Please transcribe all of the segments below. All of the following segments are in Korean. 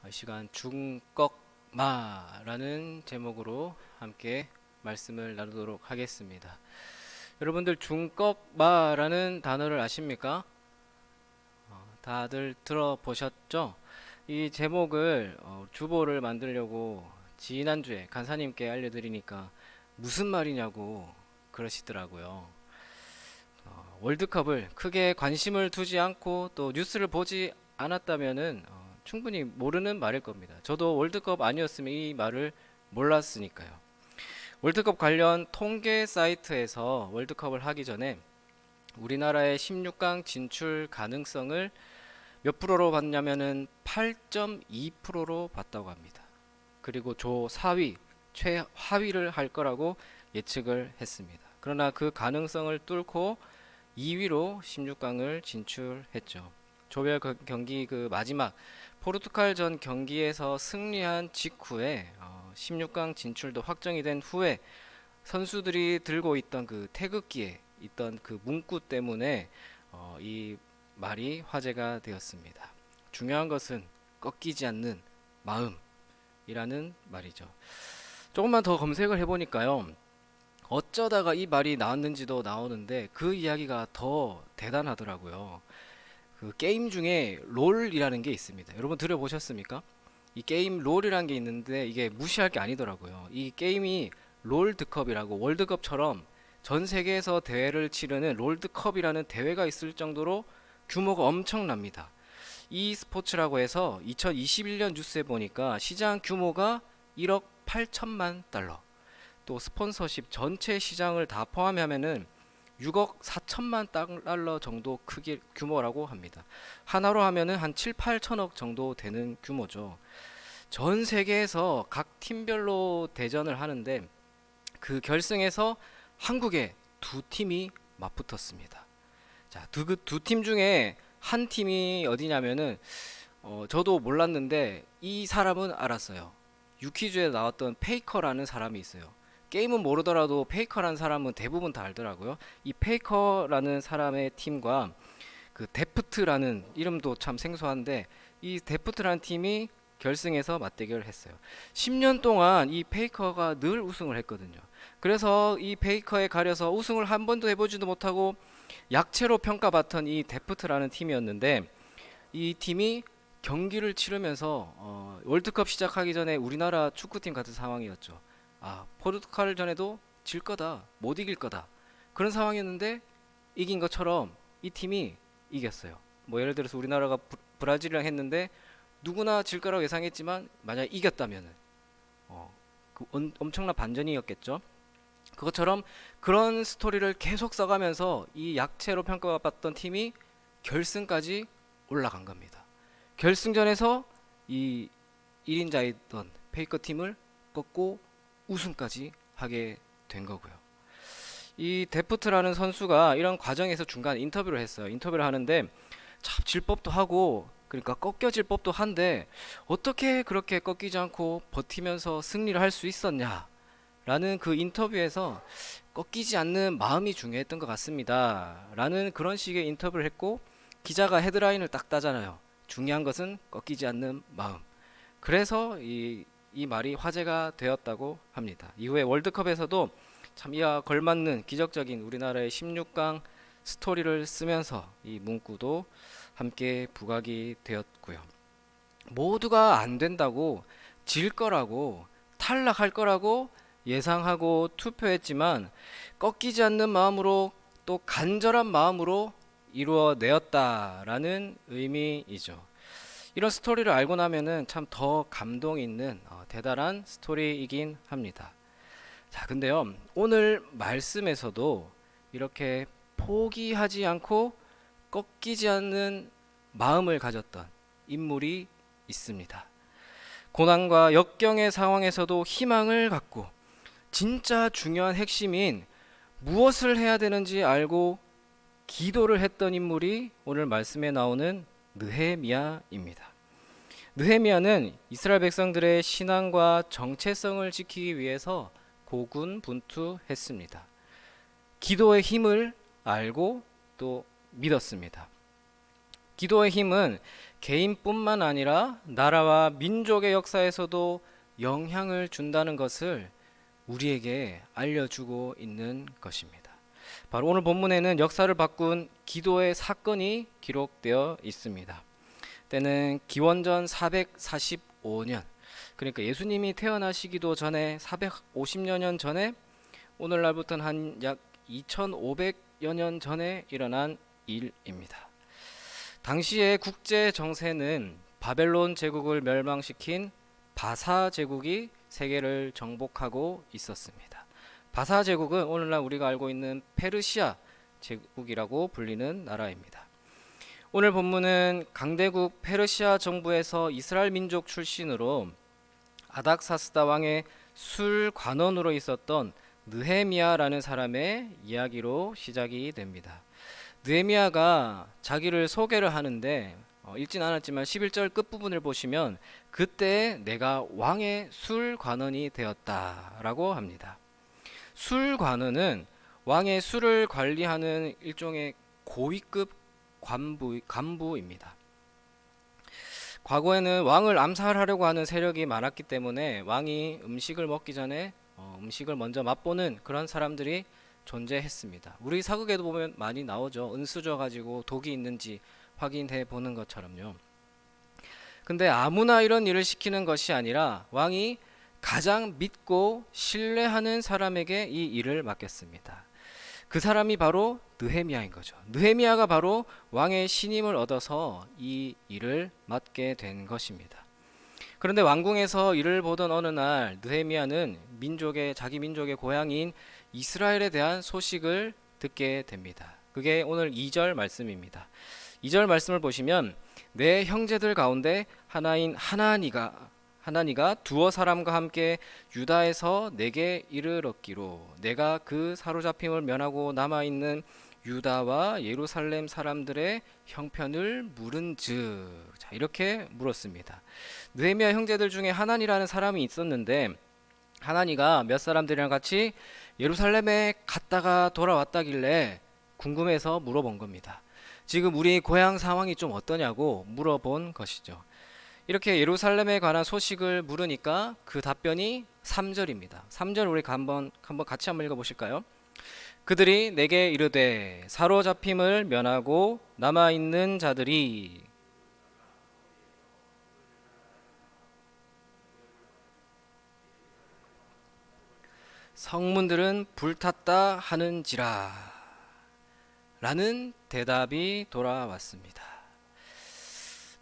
이 시간 중꺽마라는 제목으로 함께 말씀을 나누도록 하겠습니다. 여러분들 중꺽마라는 단어를 아십니까? 다들 들어보셨죠? 이 제목을 주보를 만들려고 지난주에 간사님께 알려드리니까 무슨 말이냐고 그러시더라고요. 월드컵을 크게 관심을 두지 않고 또 뉴스를 보지 않았다면은 충분히 모르는 말일 겁니다. 저도 월드컵 아니었으면 이 말을 몰랐으니까요. 월드컵 관련 통계 사이트에서 월드컵을 하기 전에 우리나라의 16강 진출 가능성을 몇 프로로 봤냐면은 8.2%로 봤다고 합니다. 그리고 조 4위, 최하위를 할 거라고 예측을 했습니다. 그러나 그 가능성을 뚫고 2위로 16강을 진출했죠. 조별 경기 그 마지막 포르투갈전 경기에서 승리한 직후에 16강 진출도 확정이 된 후에 선수들이 들고 있던 그 태극기에 있던 그 문구 때문에 이 말이 화제가 되었습니다. 중요한 것은 꺾이지 않는 마음이라는 말이죠. 조금만 더 검색을 해보니까요. 어쩌다가 이 말이 나왔는지도 나오는데 그 이야기가 더 대단하더라고요. 그 게임 중에 롤이라는 게 있습니다. 여러분 들어보셨습니까? 이 게임 롤이라는 게 있는데 이게 무시할 게 아니더라고요. 이 게임이 롤드컵이라고 월드컵처럼 전 세계에서 대회를 치르는 롤드컵이라는 대회가 있을 정도로 규모가 엄청납니다. 이 스포츠라고 해서 2021년 뉴스에 보니까 시장 규모가 1억 8천만 달러. 또 스폰서십 전체 시장을 다 포함하면은 6억 4천만 달러 정도 크기 규모라고 합니다. 하나로 하면은 한 7, 8천억 정도 되는 규모죠. 전 세계에서 각 팀별로 대전을 하는데 그 결승에서 한국의 두 팀이 맞붙었습니다. 자, 두 팀 중에 한 팀이 어디냐면은 저도 몰랐는데 이 사람은 알았어요. 유퀴즈에 나왔던 페이커라는 사람이 있어요. 게임은 모르더라도 페이커라는 사람은 대부분 다 알더라고요. 이 페이커라는 사람의 팀과 그 데프트라는 이름도 참 생소한데 이 데프트라는 팀이 결승에서 맞대결을 했어요. 10년 동안 이 페이커가 늘 우승을 했거든요. 그래서 이 페이커에 가려서 우승을 한 번도 해보지도 못하고 약체로 평가받던 이 데프트라는 팀이었는데 이 팀이 경기를 치르면서 월드컵 시작하기 전에 우리나라 축구팀 같은 상황이었죠. 포르투갈전에도 질 거다, 못 이길 거다 그런 상황이었는데 이긴 것처럼 이 팀이 이겼어요. 뭐 예를 들어서 우리나라가 브라질이랑 했는데 누구나 질 거라고 예상했지만 만약 이겼다면은 그 엄청난 반전이었겠죠. 그것처럼 그런 스토리를 계속 써가면서 이 약체로 평가받던 팀이 결승까지 올라간 겁니다. 결승전에서 이 1인자이던 페이커 팀을 꺾고 우승까지 하게 된 거고요. 이 데프트라는 선수가 이런 과정에서 중간 인터뷰를 했어요. 인터뷰를 하는데 참 질 법도 하고 그러니까 꺾여질 법도 한데 어떻게 그렇게 꺾이지 않고 버티면서 승리를 할 수 있었냐 라는 그 인터뷰에서 꺾이지 않는 마음이 중요했던 것 같습니다 라는 그런 식의 인터뷰를 했고 기자가 헤드라인을 딱 따잖아요. 중요한 것은 꺾이지 않는 마음. 그래서 이 말이 화제가 되었다고 합니다. 이후에 월드컵에서도 참 이와 걸맞는 기적적인 우리나라의 16강 스토리를 쓰면서 이 문구도 함께 부각이 되었고요. 모두가 안 된다고 질 거라고 탈락할 거라고 예상하고 투표했지만 꺾이지 않는 마음으로 또 간절한 마음으로 이루어내었다라는 의미이죠. 이런 스토리를 알고 나면은 참 더 감동 있는 대단한 스토리이긴 합니다. 자, 근데요, 오늘 말씀에서도 이렇게 포기하지 않고 꺾이지 않는 마음을 가졌던 인물이 있습니다. 고난과 역경의 상황에서도 희망을 갖고 진짜 중요한 핵심인 무엇을 해야 되는지 알고 기도를 했던 인물이 오늘 말씀에 나오는 느헤미야입니다. 느헤미야는 이스라엘 백성들의 신앙과 정체성을 지키기 위해서 고군분투했습니다. 기도의 힘을 알고 또 믿었습니다. 기도의 힘은 개인뿐만 아니라 나라와 민족의 역사에서도 영향을 준다는 것을 우리에게 알려주고 있는 것입니다. 바로 오늘 본문에는 역사를 바꾼 기도의 사건이 기록되어 있습니다. 때는 기원전 445년, 그러니까 예수님이 태어나시기도 전에 450여 년 전에, 오늘날부터는 한 약 2500여 년 전에 일어난 일입니다. 당시의 국제 정세는 바벨론 제국을 멸망시킨 바사 제국이 세계를 정복하고 있었습니다. 바사 제국은 오늘날 우리가 알고 있는 페르시아 제국이라고 불리는 나라입니다. 오늘 본문은 강대국 페르시아 정부에서 이스라엘 민족 출신으로 아닥사스다 왕의 술관원으로 있었던 느헤미야라는 사람의 이야기로 시작이 됩니다. 느헤미야가 자기를 소개를 하는데 읽진 않았지만 11절 끝부분을 보시면 그때 내가 왕의 술관원이 되었다라고 합니다. 술관원은 왕의 술을 관리하는 일종의 고위급 간부입니다. 과거에는 왕을 암살하려고 하는 세력이 많았기 때문에 왕이 음식을 먹기 전에 음식을 먼저 맛보는 그런 사람들이 존재했습니다. 우리 사극에도 보면 많이 나오죠. 은수저 가지고 독이 있는지 확인해 보는 것처럼요. 근데 아무나 이런 일을 시키는 것이 아니라 왕이 가장 믿고 신뢰하는 사람에게 이 일을 맡겼습니다. 그 사람이 바로 느헤미야인 거죠. 느헤미야가 바로 왕의 신임을 얻어서 이 일을 맡게 된 것입니다. 그런데 왕궁에서 일을 보던 어느 날 느헤미야는 자기 민족의 고향인 이스라엘에 대한 소식을 듣게 됩니다. 그게 오늘 2절 말씀입니다. 2절 말씀을 보시면 내 형제들 가운데 하나인 하나니가 두어 사람과 함께 유다에서 내게 이르렀기로 내가 그 사로잡힘을 면하고 남아있는 유다와 예루살렘 사람들의 형편을 물은즉, 자, 이렇게 물었습니다. 느헤미야 형제들 중에 하나니라는 사람이 있었는데 하나니가 몇 사람들이랑 같이 예루살렘에 갔다가 돌아왔다길래 궁금해서 물어본 겁니다. 지금 우리 고향 상황이 좀 어떠냐고 물어본 것이죠. 이렇게 예루살렘에 관한 소식을 물으니까 그 답변이 3절입니다. 3절 우리 같이 한번 읽어보실까요? 그들이 내게 이르되 사로잡힘을 면하고 남아있는 자들이 성문들은 불탔다 하는지라 라는 대답이 돌아왔습니다.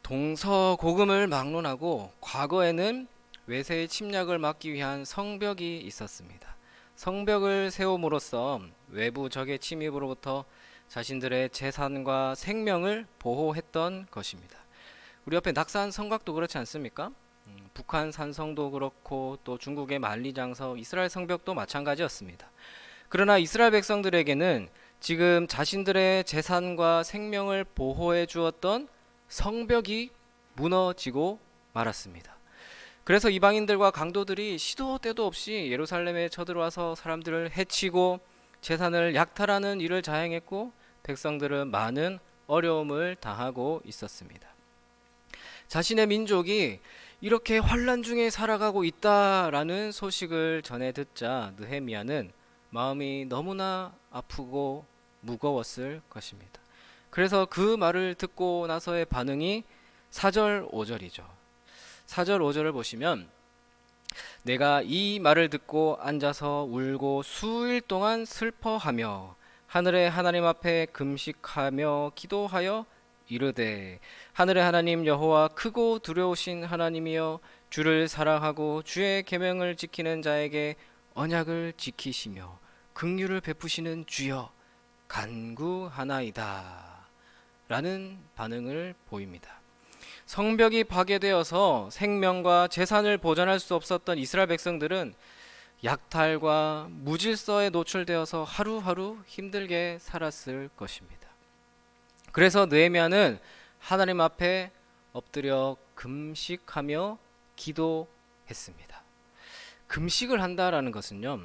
동서고금을 막론하고 과거에는 외세의 침략을 막기 위한 성벽이 있었습니다. 성벽을 세움으로써 외부 적의 침입으로부터 자신들의 재산과 생명을 보호했던 것입니다. 우리 옆에 낙산 성곽도 그렇지 않습니까? 북한 산성도 그렇고 또 중국의 만리장성, 이스라엘 성벽도 마찬가지였습니다. 그러나 이스라엘 백성들에게는 지금 자신들의 재산과 생명을 보호해 주었던 성벽이 무너지고 말았습니다. 그래서 이방인들과 강도들이 시도 때도 없이 예루살렘에 쳐들어와서 사람들을 해치고 재산을 약탈하는 일을 자행했고 백성들은 많은 어려움을 당하고 있었습니다. 자신의 민족이 이렇게 환난 중에 살아가고 있다라는 소식을 전해 듣자 느헤미야는 마음이 너무나 아프고 무거웠을 것입니다. 그래서 그 말을 듣고 나서의 반응이 4절 5절이죠. 4절 5절을 보시면 내가 이 말을 듣고 앉아서 울고 수일 동안 슬퍼하며 하늘의 하나님 앞에 금식하며 기도하여 이르되 하늘의 하나님 여호와 크고 두려우신 하나님이여 주를 사랑하고 주의 계명을 지키는 자에게 언약을 지키시며 긍휼을 베푸시는 주여 간구하나이다 라는 반응을 보입니다. 성벽이 파괴되어서 생명과 재산을 보존할 수 없었던 이스라엘 백성들은 약탈과 무질서에 노출되어서 하루하루 힘들게 살았을 것입니다. 그래서 느헤미야는 하나님 앞에 엎드려 금식하며 기도했습니다. 금식을 한다라는 것은요,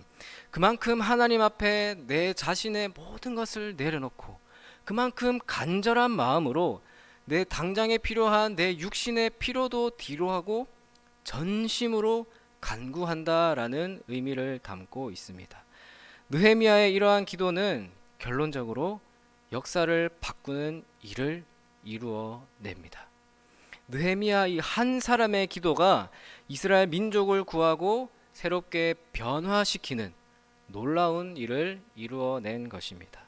그만큼 하나님 앞에 내 자신의 모든 것을 내려놓고 그만큼 간절한 마음으로 내 당장에 필요한 내 육신의 필요도 뒤로 하고 전심으로 간구한다라는 의미를 담고 있습니다. 느헤미야의 이러한 기도는 결론적으로 역사를 바꾸는 일을 이루어냅니다. 느헤미야 이 한 사람의 기도가 이스라엘 민족을 구하고 새롭게 변화시키는 놀라운 일을 이루어낸 것입니다.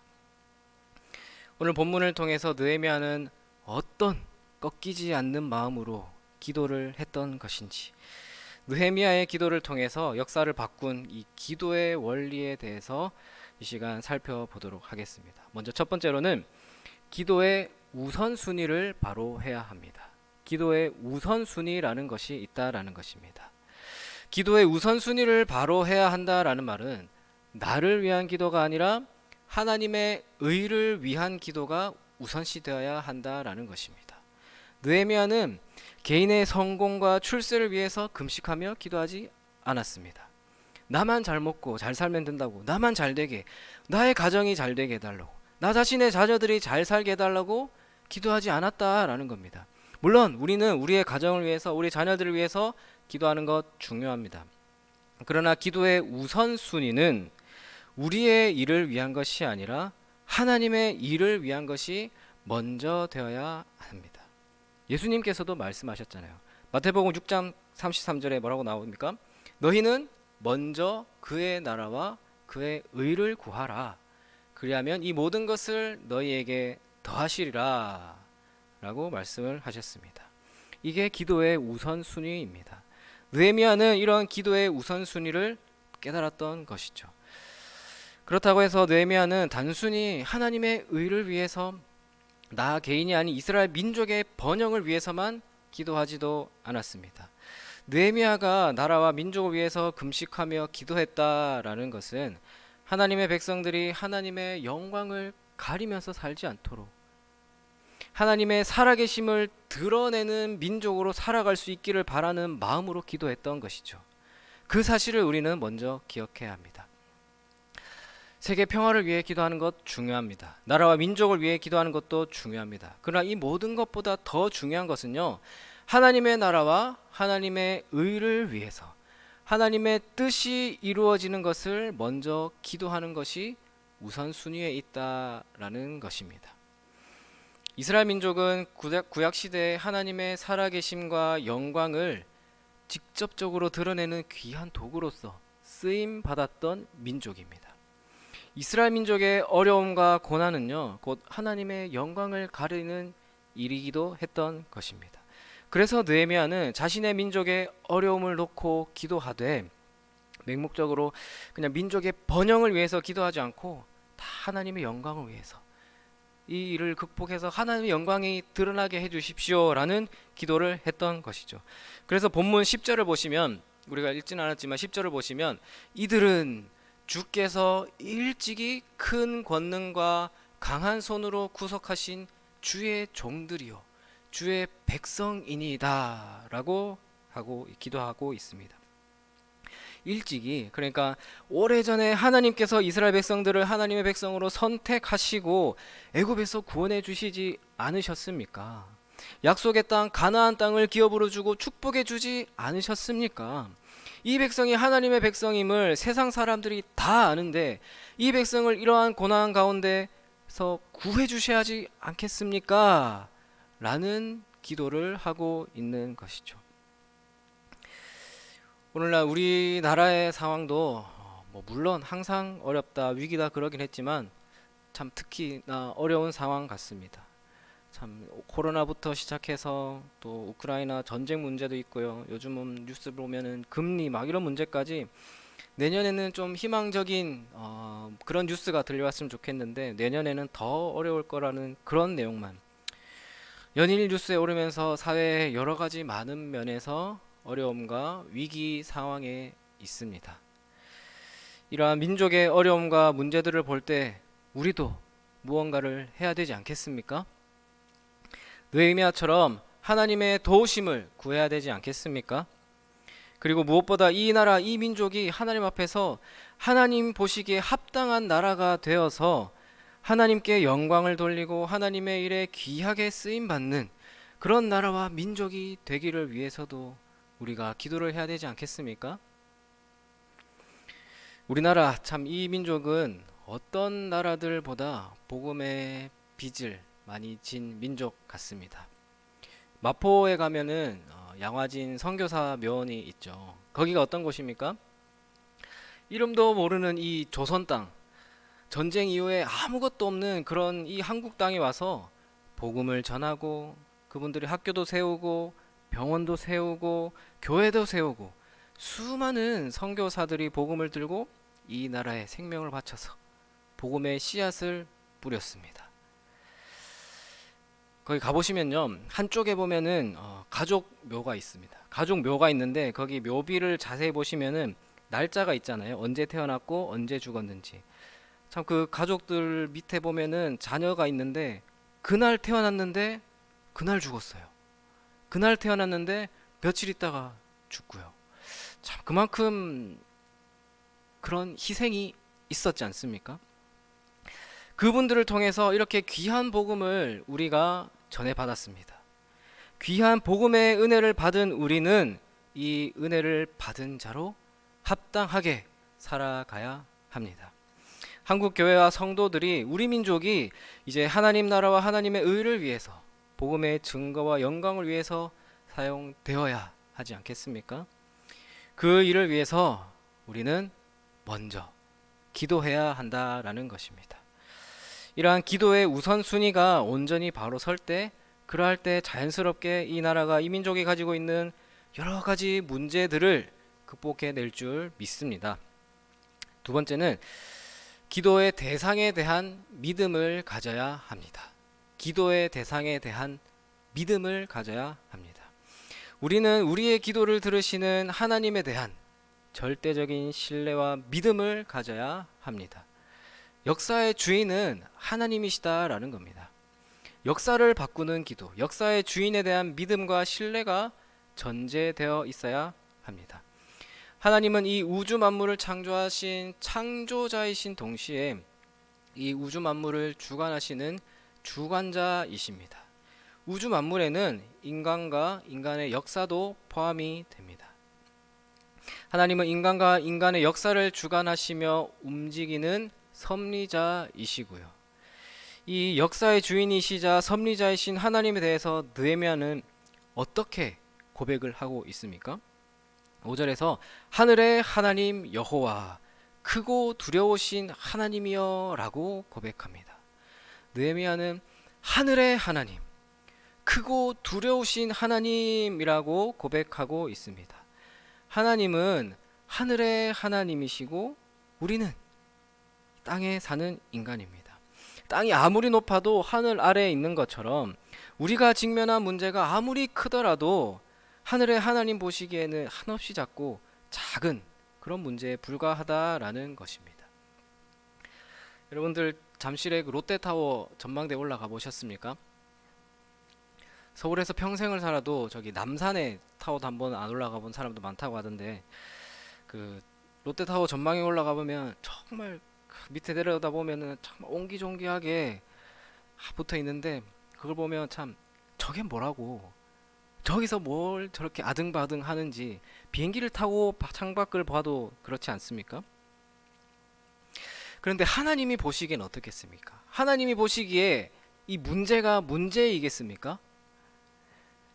오늘 본문을 통해서 느헤미야는 어떤 꺾이지 않는 마음으로 기도를 했던 것인지, 느헤미야의 기도를 통해서 역사를 바꾼 이 기도의 원리에 대해서 이 시간 살펴보도록 하겠습니다. 먼저 첫 번째로는 기도의 우선순위를 바로 해야 합니다. 기도의 우선순위라는 것이 있다라는 것입니다. 기도의 우선순위를 바로 해야 한다라는 말은 나를 위한 기도가 아니라 하나님의 의를 위한 기도가 우선시 되어야 한다라는 것입니다. 느헤미야는 개인의 성공과 출세를 위해서 금식하며 기도하지 않았습니다. 나만 잘 먹고 잘 살면 된다고, 나만 잘 되게, 나의 가정이 잘 되게 해달라고, 나 자신의 자녀들이 잘 살게 해달라고 기도하지 않았다라는 겁니다. 물론 우리는 우리의 가정을 위해서, 우리 자녀들을 위해서 기도하는 것 중요합니다. 그러나 기도의 우선순위는 우리의 일을 위한 것이 아니라 하나님의 일을 위한 것이 먼저 되어야 합니다. 예수님께서도 말씀하셨잖아요. 마태복음 6장 33절에 뭐라고 나옵니까? 너희는 먼저 그의 나라와 그의 의를 구하라. 그리하면 이 모든 것을 너희에게 더하시리라 라고 말씀을 하셨습니다. 이게 기도의 우선순위입니다. 느헤미야는 이런 기도의 우선순위를 깨달았던 것이죠. 그렇다고 해서 느헤미야는 단순히 하나님의 의를 위해서 나 개인이 아닌 이스라엘 민족의 번영을 위해서만 기도하지도 않았습니다. 느헤미야가 나라와 민족을 위해서 금식하며 기도했다라는 것은 하나님의 백성들이 하나님의 영광을 가리면서 살지 않도록 하나님의 살아계심을 드러내는 민족으로 살아갈 수 있기를 바라는 마음으로 기도했던 것이죠. 그 사실을 우리는 먼저 기억해야 합니다. 세계 평화를 위해 기도하는 것 중요합니다. 나라와 민족을 위해 기도하는 것도 중요합니다. 그러나 이 모든 것보다 더 중요한 것은요, 하나님의 나라와 하나님의 의를 위해서 하나님의 뜻이 이루어지는 것을 먼저 기도하는 것이 우선순위에 있다라는 것입니다. 이스라엘 민족은 구약 시대에 하나님의 살아계심과 영광을 직접적으로 드러내는 귀한 도구로서 쓰임 받았던 민족입니다. 이스라엘 민족의 어려움과 고난은요, 곧 하나님의 영광을 가리는 일이기도 했던 것입니다. 그래서 느헤미야는 자신의 민족의 어려움을 놓고 기도하되 맹목적으로 그냥 민족의 번영을 위해서 기도하지 않고 다 하나님의 영광을 위해서 이 일을 극복해서 하나님의 영광이 드러나게 해주십시오 라는 기도를 했던 것이죠. 그래서 본문 10절을 보시면, 우리가 읽지는 않았지만 10절을 보시면, 이들은 주께서 일찍이 큰 권능과 강한 손으로 구속하신 주의 종들이요 주의 백성이니이다 라고 하고 기도하고 있습니다. 일찍이, 그러니까 오래전에 하나님께서 이스라엘 백성들을 하나님의 백성으로 선택하시고 애굽에서 구원해 주시지 않으셨습니까? 약속의 땅 가나안 땅을 기업으로 주고 축복해 주지 않으셨습니까? 이 백성이 하나님의 백성임을 세상 사람들이 다 아는데 이 백성을 이러한 고난 가운데서 구해 주셔야지 않겠습니까? 라는 기도를 하고 있는 것이죠. 오늘날 우리나라의 상황도 물론 항상 어렵다, 위기다 그러긴 했지만 참 특히나 어려운 상황 같습니다. 참 코로나부터 시작해서 또 우크라이나 전쟁 문제도 있고요. 요즘은 뉴스 보면은 금리 막 이런 문제까지, 내년에는 좀 희망적인 그런 뉴스가 들려왔으면 좋겠는데 내년에는 더 어려울 거라는 그런 내용만 연일 뉴스에 오르면서 사회의 여러 가지 많은 면에서 어려움과 위기 상황에 있습니다. 이러한 민족의 어려움과 문제들을 볼 때 우리도 무언가를 해야 되지 않겠습니까? 느헤미야처럼 하나님의 도우심을 구해야 되지 않겠습니까? 그리고 무엇보다 이 나라, 이 민족이 하나님 앞에서 하나님 보시기에 합당한 나라가 되어서 하나님께 영광을 돌리고 하나님의 일에 귀하게 쓰임 받는 그런 나라와 민족이 되기를 위해서도 우리가 기도를 해야 되지 않겠습니까? 우리나라 참 이 민족은 어떤 나라들보다 복음의 빚을 많이 진 민족 같습니다. 마포에 가면은 양화진 선교사 묘원이 있죠. 거기가 어떤 곳입니까? 이름도 모르는 이 조선 땅, 전쟁 이후에 아무것도 없는 그런 이 한국 땅에 와서 복음을 전하고 그분들이 학교도 세우고 병원도 세우고 교회도 세우고 수많은 선교사들이 복음을 들고 이 나라에 생명을 바쳐서 복음의 씨앗을 뿌렸습니다. 거기 가보시면요, 한쪽에 보면은 가족 묘가 있습니다. 가족 묘가 있는데 거기 묘비를 자세히 보시면은 날짜가 있잖아요. 언제 태어났고 언제 죽었는지. 참 그 가족들 밑에 보면은 자녀가 있는데 그날 태어났는데 그날 죽었어요. 그날 태어났는데 며칠 있다가 죽고요. 참 그만큼 그런 희생이 있었지 않습니까? 그분들을 통해서 이렇게 귀한 복음을 우리가 전해받았습니다. 귀한 복음의 은혜를 받은 우리는 이 은혜를 받은 자로 합당하게 살아가야 합니다. 한국 교회와 성도들이 우리 민족이 이제 하나님 나라와 하나님의 의를 위해서 복음의 증거와 영광을 위해서 사용되어야 하지 않겠습니까? 그 일을 위해서 우리는 먼저 기도해야 한다라는 것입니다. 이러한 기도의 우선순위가 온전히 바로 설 때, 그러할 때 자연스럽게 이 나라가 이 민족이 가지고 있는 여러 가지 문제들을 극복해낼 줄 믿습니다. 두 번째는 기도의 대상에 대한 믿음을 가져야 합니다. 기도의 대상에 대한 믿음을 가져야 합니다. 우리는 우리의 기도를 들으시는 하나님에 대한 절대적인 신뢰와 믿음을 가져야 합니다. 역사의 주인은 하나님이시다라는 겁니다. 역사를 바꾸는 기도, 역사의 주인에 대한 믿음과 신뢰가 전제되어 있어야 합니다. 하나님은 이 우주 만물을 창조하신 창조자이신 동시에 이 우주 만물을 주관하시는 주관자이십니다. 우주 만물에는 인간과 인간의 역사도 포함이 됩니다. 하나님은 인간과 인간의 역사를 주관하시며 움직이는 섭리자이시고요. 이 역사의 주인이시자 섭리자이신 하나님에 대해서 느헤미야는 어떻게 고백을 하고 있습니까? 5절에서 하늘의 하나님 여호와 크고 두려우신 하나님이여 라고 고백합니다. 느헤미야는 하늘의 하나님, 크고 두려우신 하나님이라고 고백하고 있습니다. 하나님은 하늘의 하나님이시고 우리는 땅에 사는 인간입니다. 땅이 아무리 높아도 하늘 아래에 있는 것처럼 우리가 직면한 문제가 아무리 크더라도 하늘의 하나님 보시기에는 한없이 작고 작은 그런 문제에 불과하다라는 것입니다. 여러분들 잠실의 그 롯데타워 전망대 올라가 보셨습니까? 서울에서 평생을 살아도 저기 남산에 타워도 한번 안 올라가 본 사람도 많다고 하던데, 그 롯데타워 전망에 올라가 보면 정말 밑에 내려다 보면은 정말 옹기종기하게 붙어 있는데, 그걸 보면 참 저게 뭐라고, 저기서 뭘 저렇게 아등바등 하는지, 비행기를 타고 창밖을 봐도 그렇지 않습니까? 그런데 하나님이 보시기엔 어떻겠습니까? 하나님이 보시기에 이 문제가 문제이겠습니까?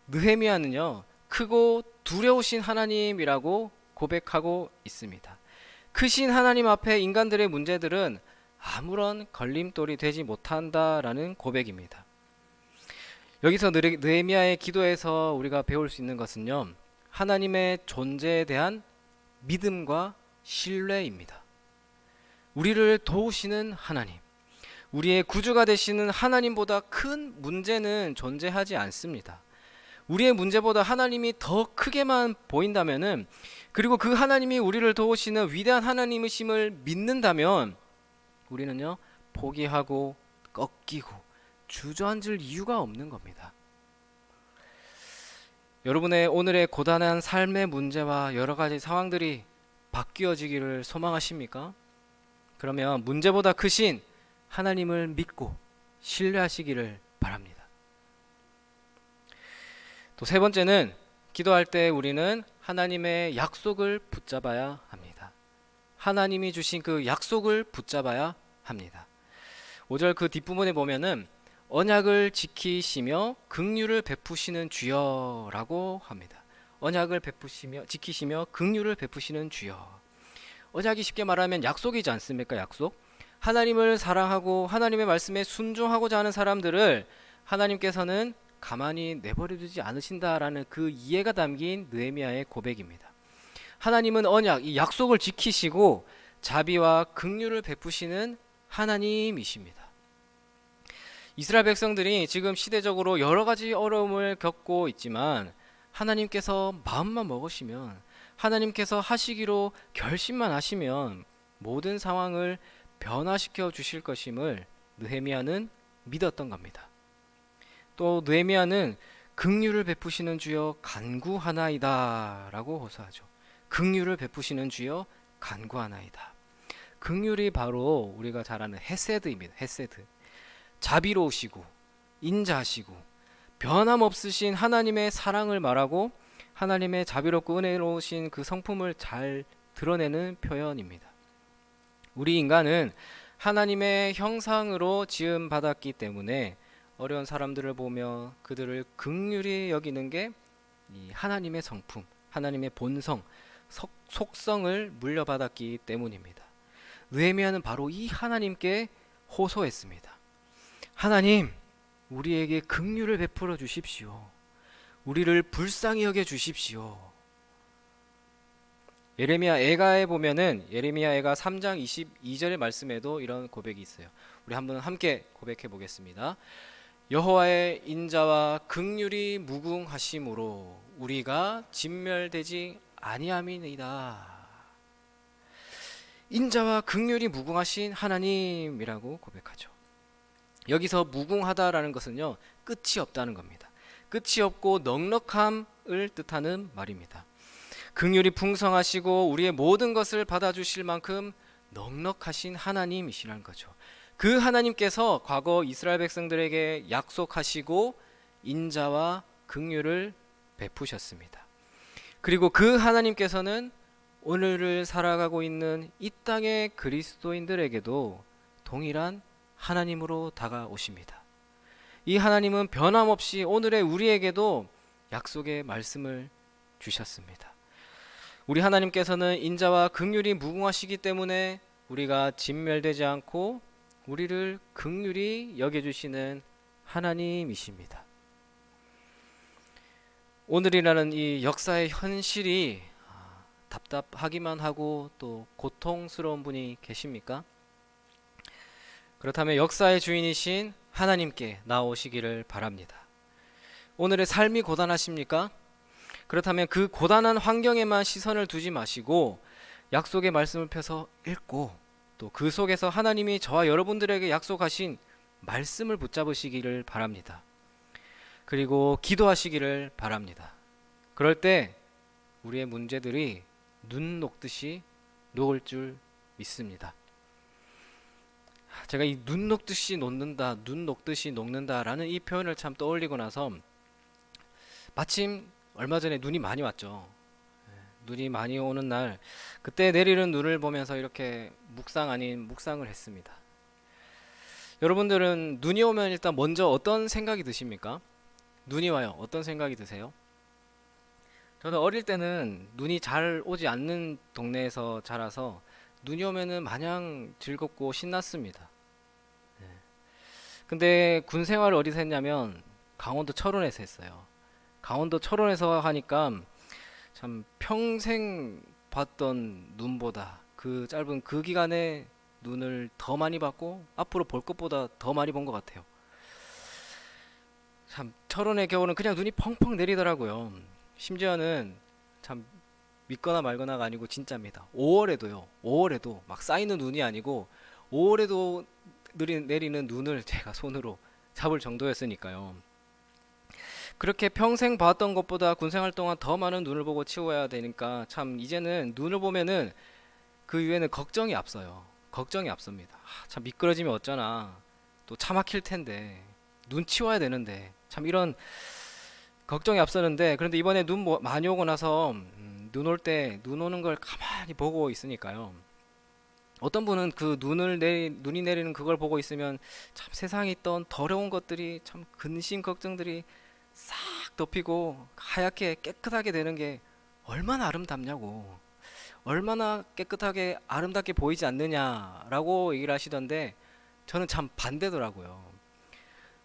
느헤미야는요, 크고 두려우신 하나님이라고 고백하고 있습니다. 크신 하나님 앞에 인간들의 문제들은 아무런 걸림돌이 되지 못한다라는 고백입니다. 여기서 느헤미야의 기도에서 우리가 배울 수 있는 것은요, 하나님의 존재에 대한 믿음과 신뢰입니다. 우리를 도우시는 하나님, 우리의 구주가 되시는 하나님보다 큰 문제는 존재하지 않습니다. 우리의 문제보다 하나님이 더 크게만 보인다면은, 그리고 그 하나님이 우리를 도우시는 위대한 하나님이심을 믿는다면 우리는요, 포기하고 꺾이고 주저앉을 이유가 없는 겁니다. 여러분의 오늘의 고단한 삶의 문제와 여러 가지 상황들이 바뀌어지기를 소망하십니까? 그러면 문제보다 크신 하나님을 믿고 신뢰하시기를 바랍니다. 또 세 번째는 기도할 때 우리는 하나님의 약속을 붙잡아야 합니다. 하나님이 주신 그 약속을 붙잡아야 합니다. 5절 그 뒷부분에 보면은 언약을 지키시며 긍휼을 베푸시는 주여라고 합니다. 언약을 베푸시며 지키시며 긍휼을 베푸시는 주여. 언약이 쉽게 말하면 약속이지 않습니까? 약속. 하나님을 사랑하고 하나님의 말씀에 순종하고자 하는 사람들을 하나님께서는 가만히 내버려 두지 않으신다라는 그 이해가 담긴 느헤미야의 고백입니다. 하나님은 언약, 이 약속을 지키시고 자비와 긍휼을 베푸시는 하나님이십니다. 이스라엘 백성들이 지금 시대적으로 여러 가지 어려움을 겪고 있지만 하나님께서 마음만 먹으시면, 하나님께서 하시기로 결심만 하시면 모든 상황을 변화시켜 주실 것임을 느헤미야는 믿었던 겁니다. 또 느헤미야는 긍휼을 베푸시는 주여 간구하나이다 라고 호소하죠. 긍휼을 베푸시는 주여 간구하나이다. 긍휼이 바로 우리가 잘 아는 헤세드입니다. 헤세드. 자비로우시고 인자하시고 변함없으신 하나님의 사랑을 말하고 하나님의 자비롭고 은혜로우신 그 성품을 잘 드러내는 표현입니다. 우리 인간은 하나님의 형상으로 지음 받았기 때문에 어려운 사람들을 보며 그들을 긍휼히 여기는 게 이 하나님의 성품, 하나님의 본성, 속성을 물려받았기 때문입니다. 느헤미야는 바로 이 하나님께 호소했습니다. 하나님, 우리에게 긍휼을 베풀어 주십시오. 우리를 불쌍히 여겨 주십시오. 예레미야 애가에 보면은 예레미야 애가 3장 22절의 말씀에도 이런 고백이 있어요. 우리 한번 함께 고백해 보겠습니다. 여호와의 인자와 긍휼이 무궁하심으로 우리가 진멸되지 아니함이니이다. 인자와 긍휼이 무궁하신 하나님이라고 고백하죠. 여기서 무궁하다라는 것은요, 끝이 없다는 겁니다. 끝이 없고 넉넉함을 뜻하는 말입니다. 긍휼이 풍성하시고 우리의 모든 것을 받아주실 만큼 넉넉하신 하나님이시라는 거죠. 그 하나님께서 과거 이스라엘 백성들에게 약속하시고 인자와 긍휼을 베푸셨습니다. 그리고 그 하나님께서는 오늘을 살아가고 있는 이 땅의 그리스도인들에게도 동일한 하나님으로 다가오십니다. 이 하나님은 변함없이 오늘의 우리에게도 약속의 말씀을 주셨습니다. 우리 하나님께서는 인자와 긍휼이 무궁하시기 때문에 우리가 진멸되지 않고 우리를 긍휼히 여겨주시는 하나님이십니다. 오늘이라는 이 역사의 현실이 답답하기만 하고 또 고통스러운 분이 계십니까? 그렇다면 역사의 주인이신 하나님께 나오시기를 바랍니다. 오늘의 삶이 고단하십니까? 그렇다면 그 고단한 환경에만 시선을 두지 마시고 약속의 말씀을 펴서 읽고 또 그 속에서 하나님이 저와 여러분들에게 약속하신 말씀을 붙잡으시기를 바랍니다. 그리고 기도하시기를 바랍니다. 그럴 때 우리의 문제들이 눈 녹듯이 녹을 줄 믿습니다. 제가 이 눈 녹듯이 녹는다, 눈 녹듯이 녹는다라는 이 표현을 참 떠올리고 나서 마침 얼마 전에 눈이 많이 왔죠. 눈이 많이 오는 날, 그때 내리는 눈을 보면서 이렇게 묵상 아닌 묵상을 했습니다. 여러분들은 눈이 오면 일단 먼저 어떤 생각이 드십니까? 눈이 와요. 어떤 생각이 드세요? 저는 어릴 때는 눈이 잘 오지 않는 동네에서 자라서 눈이 오면은 마냥 즐겁고 신났습니다. 근데 군 생활을 어디서 했냐면 강원도 철원에서 했어요. 강원도 철원에서 하니까 참 평생 봤던 눈보다 그 짧은 그 기간에 눈을 더 많이 봤고 앞으로 볼 것보다 더 많이 본 것 같아요. 참 철원의 겨울은 그냥 눈이 펑펑 내리더라고요. 심지어는 참 믿거나 말거나가 아니고 진짜입니다. 5월에도 막 쌓이는 눈이 아니고 5월에도 내리는 눈을 제가 손으로 잡을 정도였으니까요. 그렇게 평생 봤던 것보다 군생활 동안 더 많은 눈을 보고 치워야 되니까 참 이제는 눈을 보면은 그 위에는 걱정이 앞서요. 걱정이 앞섭니다. 참 미끄러지면 어쩌나, 또 차 막힐 텐데, 눈 치워야 되는데, 참 이런 걱정이 앞서는데, 그런데 이번에 눈 많이 오고 나서 눈 올 때 눈 오는 걸 가만히 보고 있으니까요. 어떤 분은 그 눈이 내리는 그걸 보고 있으면 참 세상에 있던 더러운 것들이, 참 근심 걱정들이 싹 덮이고 하얗게 깨끗하게 되는 게 얼마나 아름답냐고, 얼마나 깨끗하게 아름답게 보이지 않느냐라고 얘기를 하시던데, 저는 참 반대더라고요.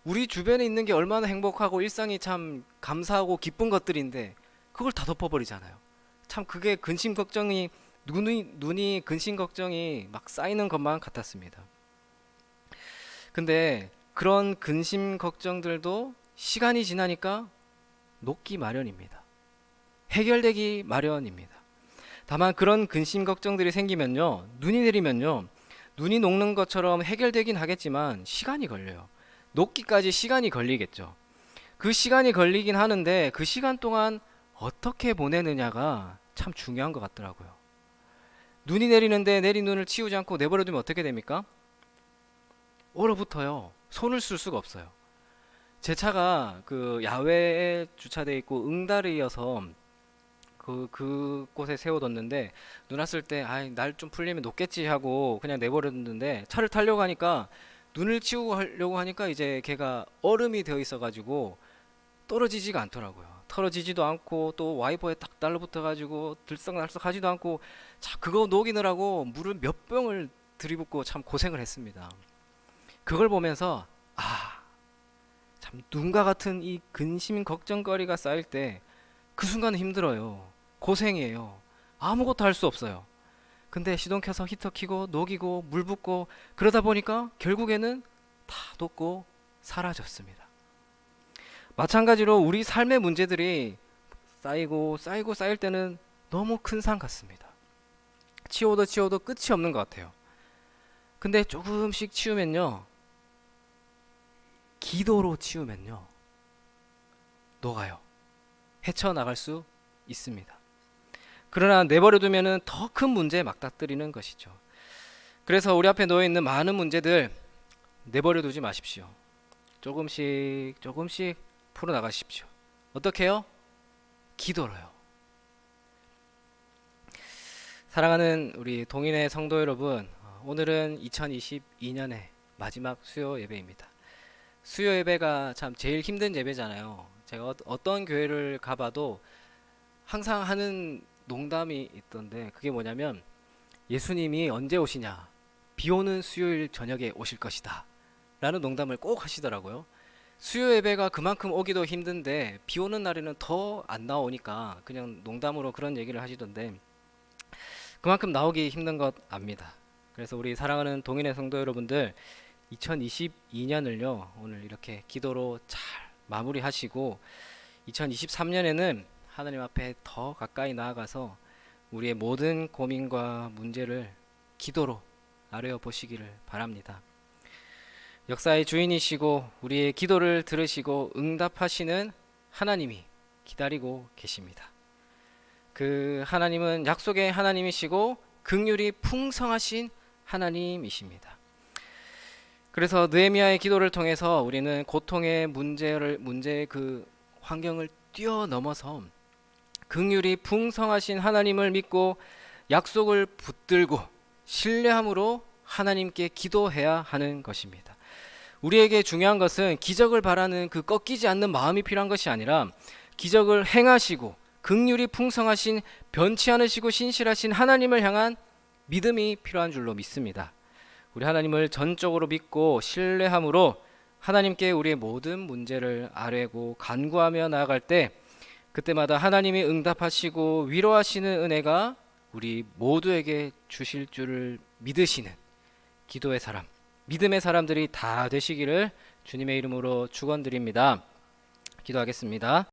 우리 주변에 있는 게 얼마나 행복하고 일상이 참 감사하고 기쁜 것들인데 그걸 다 덮어버리잖아요. 참 그게 근심 걱정이, 눈이 근심 걱정이 막 쌓이는 것만 같았습니다. 근데 그런 근심 걱정들도 시간이 지나니까 녹기 마련입니다. 해결되기 마련입니다. 다만 그런 근심 걱정들이 생기면요, 눈이 내리면요, 눈이 녹는 것처럼 해결되긴 하겠지만 시간이 걸려요. 녹기까지 시간이 걸리겠죠. 그 시간이 걸리긴 하는데 그 시간 동안 어떻게 보내느냐가 참 중요한 것 같더라고요. 눈이 내리는데 내린 눈을 치우지 않고 내버려두면 어떻게 됩니까? 얼어붙어요. 손을 쓸 수가 없어요. 제 차가 그 야외에 주차돼 있고 응달이어서 그곳에 세워뒀는데, 눈 왔을 때 아이 날 좀 풀리면 녹겠지 하고 그냥 내버렸는데, 차를 타려고 하니까, 눈을 치우고 하려고 하니까 이제 걔가 얼음이 되어 있어 가지고 떨어지지가 않더라고요. 털어지지도 않고 또 와이퍼에 딱 달라붙어 가지고 들썩날썩 하지도 않고, 자 그거 녹이느라고 물을 몇 병을 들이붓고 참 고생을 했습니다. 그걸 보면서 참 눈과 같은 이 근심 걱정거리가 쌓일 때 그 순간은 힘들어요. 고생이에요. 아무것도 할 수 없어요. 근데 시동 켜서 히터 켜고 녹이고 물 붓고 그러다 보니까 결국에는 다 녹고 사라졌습니다. 마찬가지로 우리 삶의 문제들이 쌓이고 쌓이고 쌓일 때는 너무 큰 산 같습니다. 치워도 끝이 없는 것 같아요. 근데 조금씩 치우면요, 기도로 치우면요, 녹아요. 헤쳐나갈 수 있습니다. 그러나 내버려두면 더 큰 문제에 맞닥뜨리는 것이죠. 그래서 우리 앞에 놓여 있는 많은 문제들 내버려두지 마십시오. 조금씩 조금씩 풀어나가십시오. 어떻게 해요? 기도로요. 사랑하는 우리 동인의 성도 여러분, 오늘은 2022년의 마지막 수요 예배입니다. 수요 예배가 참 제일 힘든 예배잖아요. 제가 어떤 교회를 가봐도 항상 하는 농담이 있던데, 그게 뭐냐면 예수님이 언제 오시냐, 비 오는 수요일 저녁에 오실 것이다 라는 농담을 꼭 하시더라고요. 수요 예배가 그만큼 오기도 힘든데 비 오는 날에는 더 안 나오니까 그냥 농담으로 그런 얘기를 하시던데, 그만큼 나오기 힘든 것 압니다. 그래서 우리 사랑하는 동인의 성도 여러분들, 2022년을요 오늘 이렇게 기도로 잘 마무리하시고 2023년에는 하나님 앞에 더 가까이 나아가서 우리의 모든 고민과 문제를 기도로 아뢰어 보시기를 바랍니다. 역사의 주인이시고 우리의 기도를 들으시고 응답하시는 하나님이 기다리고 계십니다. 그 하나님은 약속의 하나님이시고 긍휼이 풍성하신 하나님이십니다. 그래서 느헤미야의 기도를 통해서 우리는 고통의 문제의 그 환경을 뛰어넘어서 긍휼이 풍성하신 하나님을 믿고 약속을 붙들고 신뢰함으로 하나님께 기도해야 하는 것입니다. 우리에게 중요한 것은 기적을 바라는 그 꺾이지 않는 마음이 필요한 것이 아니라, 기적을 행하시고 긍휼이 풍성하신 변치 않으시고 신실하신 하나님을 향한 믿음이 필요한 줄로 믿습니다. 우리 하나님을 전적으로 믿고 신뢰함으로 하나님께 우리의 모든 문제를 아뢰고 간구하며 나아갈 때, 그때마다 하나님이 응답하시고 위로하시는 은혜가 우리 모두에게 주실 줄을 믿으시는 기도의 사람, 믿음의 사람들이 다 되시기를 주님의 이름으로 축원드립니다. 기도하겠습니다.